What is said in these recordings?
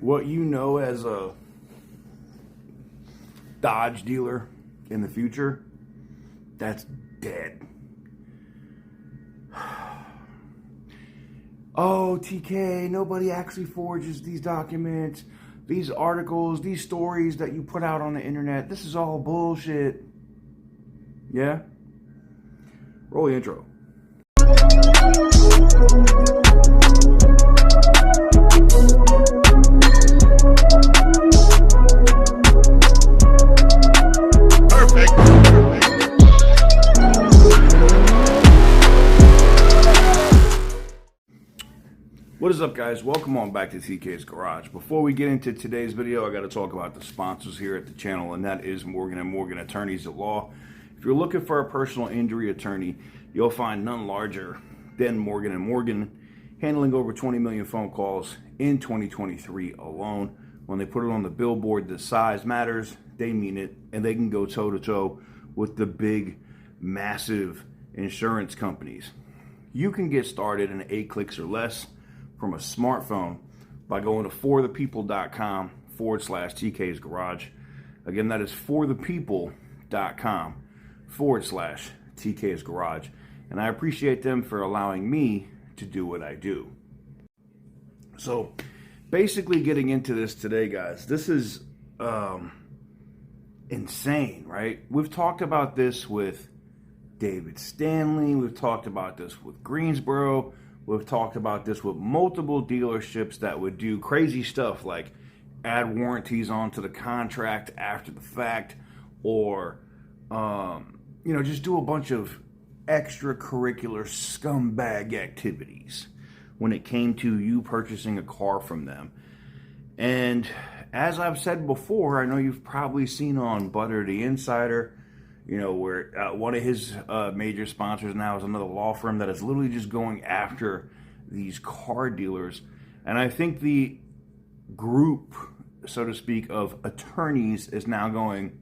what you know as a Dodge dealer in the future, that's dead. Oh, TK, nobody actually forges these documents, these articles, these stories that you put out on the internet. This is all bullshit. Yeah? Roll the intro. What is up, guys? Welcome on back to TK's Garage. Before we get into today's video, I got to talk about the sponsors here at the channel, and that is Morgan & Morgan Attorneys at Law. If you're looking for a personal injury attorney, you'll find none larger than Morgan & Morgan, handling over 20 million phone calls in 2023 alone. When they put it on the billboard, the size matters, they mean it, and they can go toe-to-toe with the big, massive insurance companies. You can get started in 8 clicks or less from a smartphone by going to forthepeople.com/TK's Garage. Again, that is forthepeople.com/TK's Garage. And I appreciate them for allowing me to do what I do. So basically getting into this today, guys, this is insane, right? We've talked about this with David Stanley. We've talked about this with Greensboro. We've talked about this with multiple dealerships that would do crazy stuff like add warranties onto the contract after the fact, or, just do a bunch of extracurricular scumbag activities when it came to you purchasing a car from them. And as I've said before, I know you've probably seen on Butter the Insider, where one of his major sponsors now is another law firm that is literally just going after these car dealers. And I think the group, so to speak, of attorneys is now going,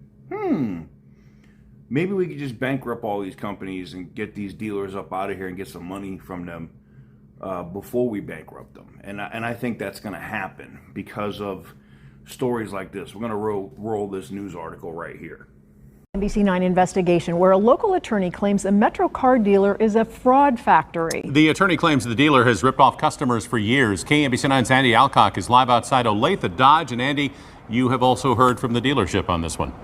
maybe we could just bankrupt all these companies and get these dealers up out of here and get some money from them before we bankrupt them. And I think that's going to happen because of stories like this. We're going to roll this news article right here. NBC9 investigation where a local attorney claims a Metro car dealer is a fraud factory. The attorney claims the dealer has ripped off customers for years. KMBC9's Andy Alcock is live outside Olathe Dodge. And Andy, you have also heard from the dealership on this one.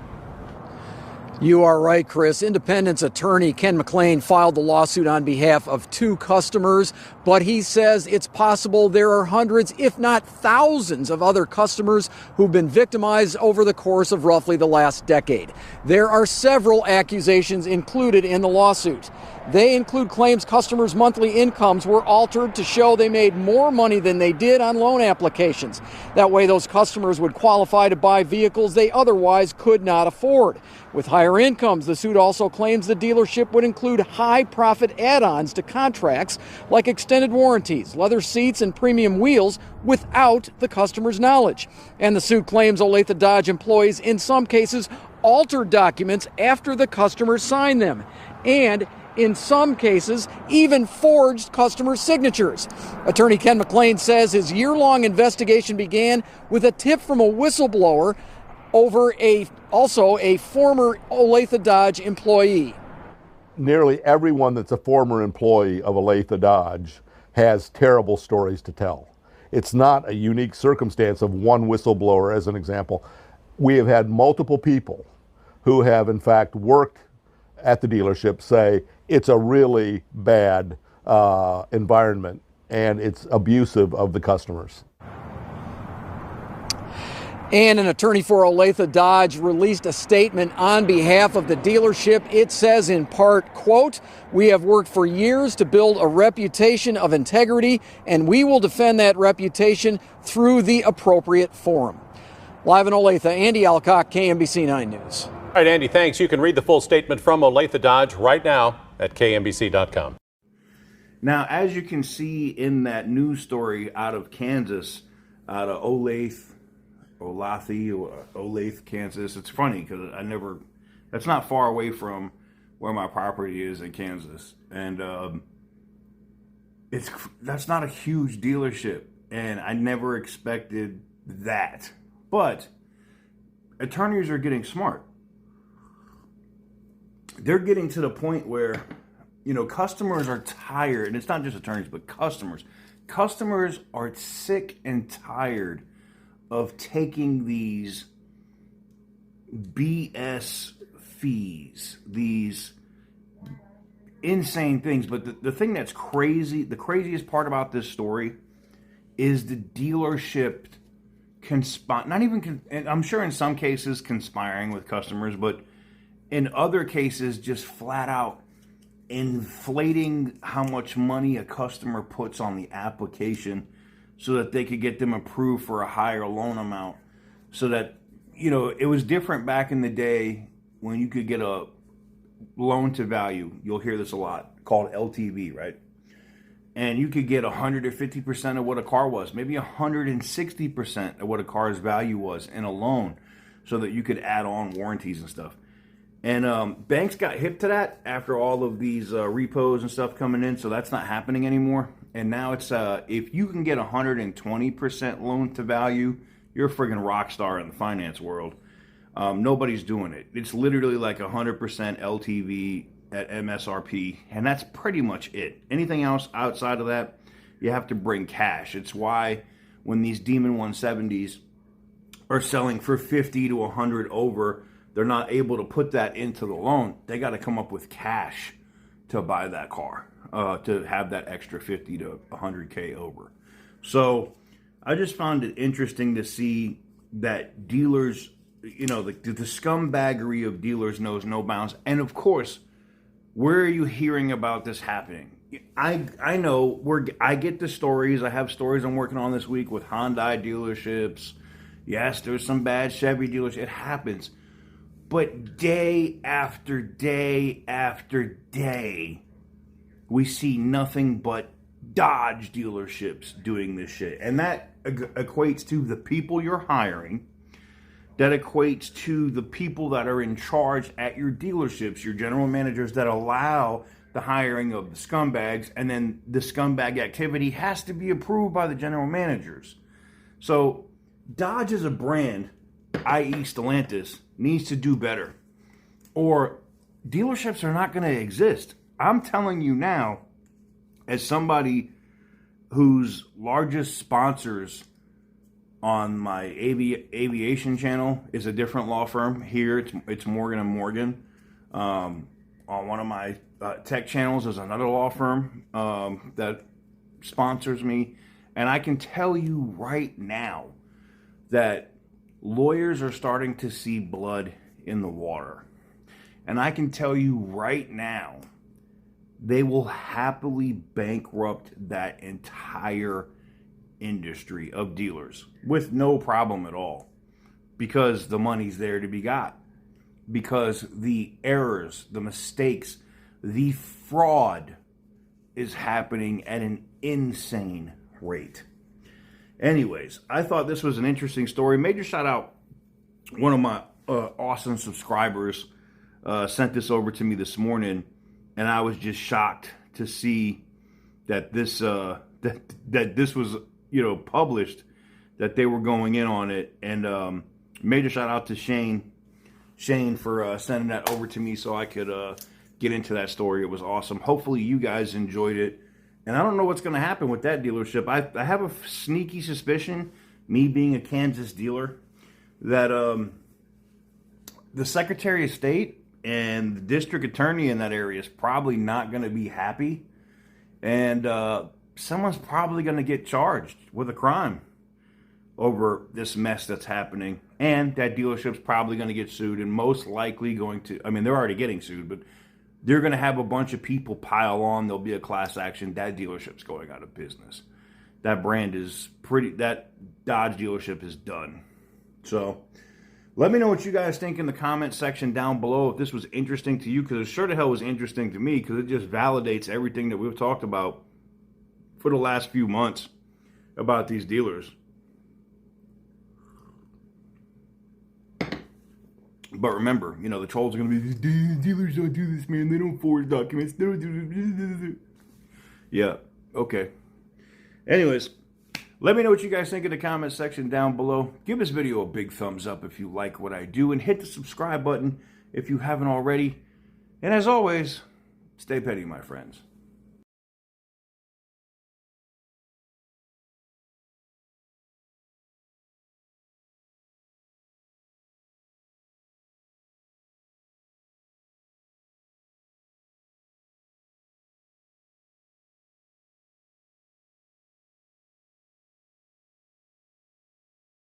You are right, Chris. Independence attorney Ken McLean filed the lawsuit on behalf of 2 customers, but he says it's possible there are hundreds, if not thousands, of other customers who've been victimized over the course of roughly the last decade. There are several accusations included in the lawsuit. They include claims customers' monthly incomes were altered to show they made more money than they did on loan applications. That way, those customers would qualify to buy vehicles they otherwise could not afford. With higher incomes, the suit also claims the dealership would include high-profit add-ons to contracts like extended warranties, leather seats, and premium wheels without the customer's knowledge. And the suit claims Olathe Dodge employees, in some cases, altered documents after the customer signed them, and in some cases, even forged customer signatures. Attorney Ken McLean says his year-long investigation began with a tip from a whistleblower over a former Olathe Dodge employee. Nearly everyone that's a former employee of Olathe Dodge has terrible stories to tell. It's not a unique circumstance of one whistleblower, as an example. We have had multiple people who have, in fact, worked at the dealership say it's a really bad environment and it's abusive of the customers. And an attorney for Olathe Dodge released a statement on behalf of the dealership. It says in part, quote, "We have worked for years to build a reputation of integrity, and we will defend that reputation through the appropriate forum." Live in Olathe, Andy Alcock, KMBC9 News. All right, Andy, thanks. You can read the full statement from Olathe Dodge right now at KMBC.com. Now, as you can see in that news story out of Kansas, out of Olathe, Kansas, it's funny because that's not far away from where my property is in Kansas. And that's not a huge dealership. And I never expected that. But attorneys are getting smart. They're getting to the point where, customers are tired, and it's not just attorneys, but customers. Customers are sick and tired of taking these BS fees, these insane things. But the thing that's crazy, the craziest part about this story is the dealership and I'm sure in some cases conspiring with customers, but in other cases just flat out inflating how much money a customer puts on the application so that they could get them approved for a higher loan amount. So that, it was different back in the day when you could get a loan to value. You'll hear this a lot, called LTV, right? And you could get 150% of what a car was, maybe 160% of what a car's value was in a loan, so that you could add on warranties and stuff. And banks got hip to that after all of these repos and stuff coming in, so that's not happening anymore. And now it's if you can get 120% loan to value, you're a friggin' rock star in the finance world. Nobody's doing it. It's literally like 100% LTV at MSRP, and that's pretty much it. Anything else outside of that, you have to bring cash. It's why when these Demon 170s are selling for 50 to 100 over, they're not able to put that into the loan. They got to come up with cash to buy that car, to have that extra 50 to 100K over. So I just found it interesting to see that dealers, the scumbaggery of dealers knows no bounds. And of course, where are you hearing about this happening? I know I get the stories. I have stories I'm working on this week with Hyundai dealerships. Yes, there's some bad Chevy dealerships. It happens. But day after day after day, we see nothing but Dodge dealerships doing this shit. And that equates to the people you're hiring. That equates to the people that are in charge at your dealerships, your general managers that allow the hiring of the scumbags, and then the scumbag activity has to be approved by the general managers. So Dodge as a brand, i.e. Stellantis, needs to do better, or dealerships are not going to exist. I'm telling you now, as somebody whose largest sponsors on my aviation channel is a different law firm. Here it's Morgan & Morgan. On one of my tech channels is another law firm that sponsors me. And I can tell you right now that lawyers are starting to see blood in the water. And I can tell you right now, they will happily bankrupt that entire industry of dealers with no problem at all, because the money's there to be got, because the errors, the mistakes, the fraud is happening at an insane rate. Anyways, I thought this was an interesting story. Major shout out, one of my awesome subscribers sent this over to me this morning, and I was just shocked to see that this that this was published, that they were going in on it. And major shout out to Shane for sending that over to me so I could get into that story. It was awesome. Hopefully you guys enjoyed it. And I don't know what's going to happen with that dealership. I have a sneaky suspicion, me being a Kansas dealer, that the Secretary of State and the district attorney in that area is probably not going to be happy. And someone's probably going to get charged with a crime over this mess that's happening. And that dealership's probably going to get sued, and most likely going to, they're already getting sued, but they're going to have a bunch of people pile on. There'll be a class action. That dealership's going out of business. That brand is that Dodge dealership is done. So let me know what you guys think in the comment section down below, if this was interesting to you, because it sure to hell was interesting to me, because it just validates everything that we've talked about for the last few months about these dealers. But remember, the trolls are going to be, these dealers don't do this, man. They don't forge documents. They don't do this. Yeah, okay. Anyways, Let me know what you guys think in the comment section down below. Give this video a big thumbs up if you like what I do, and hit the subscribe button if you haven't already. And as always, stay petty, my friends.